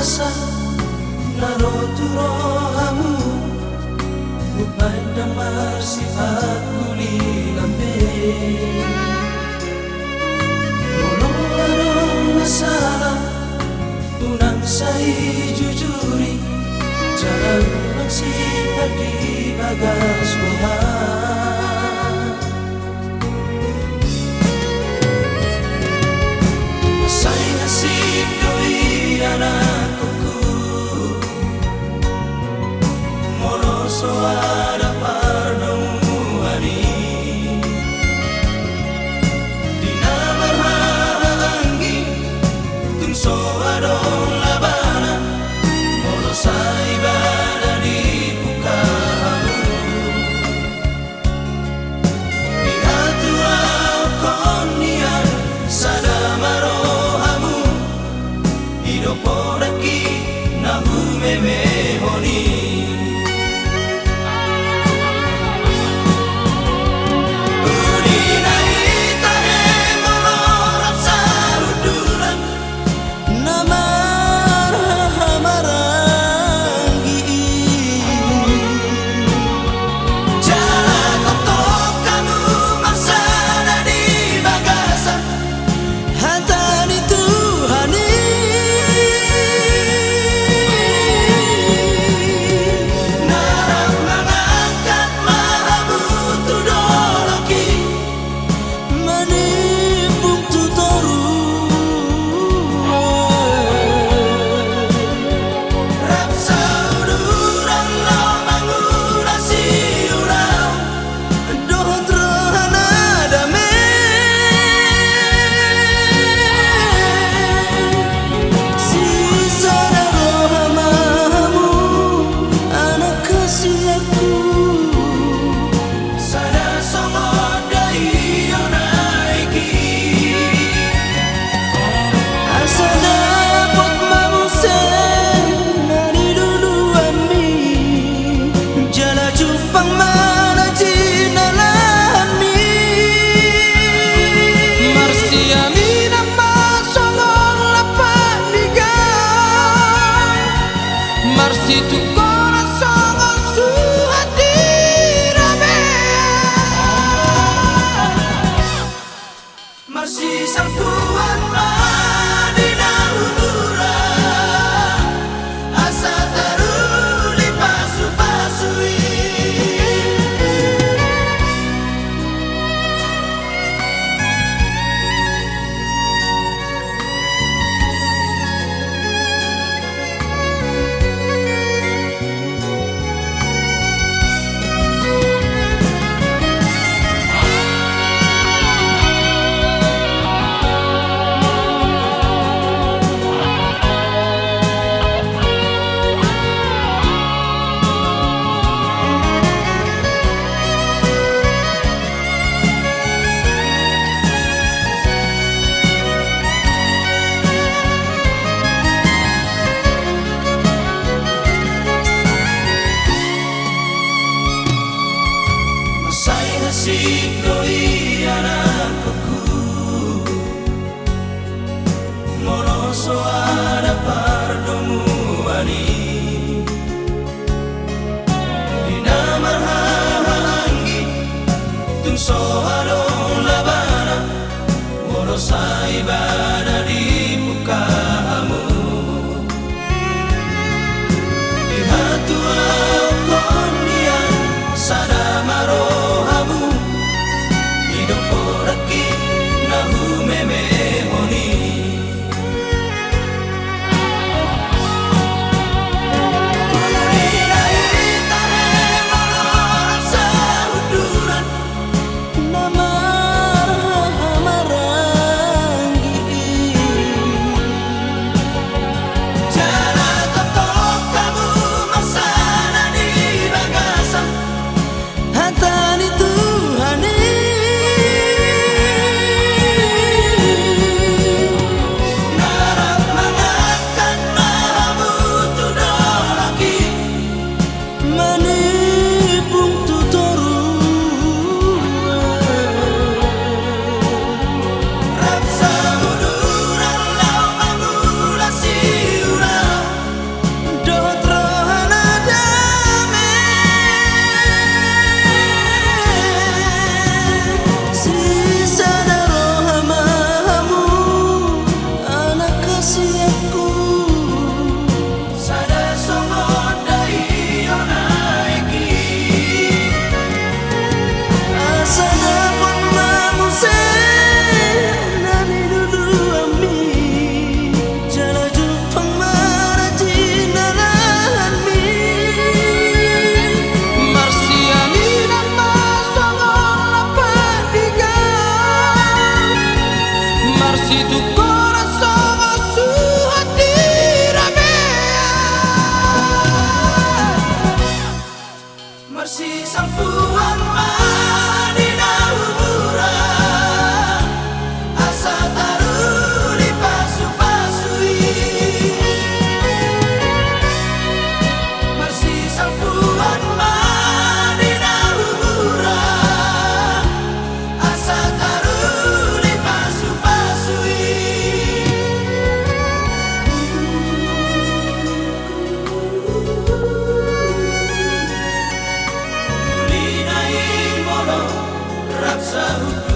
asa naroturo hamu upay damar sifat kuli lambe mono masalah tunang sai jujuri jalan maksifat di bagas Tuhan masai nasib doi anakku mono soada pardomuani dina marhangi tung soado labana mono sai bada di bukamu di hatua konian sada marohamu hidoporaki nahu memehoni tu corazón a su atirame masih sampuan madina ulura asa teruli pasu-pasui Sikoi anakku mono soada pardomuani dina marhangi tung soado labana mono sai bada di bukamu di hatua konian sada marohamu hidoporaki nahu memehoni namar marangi tetap sahut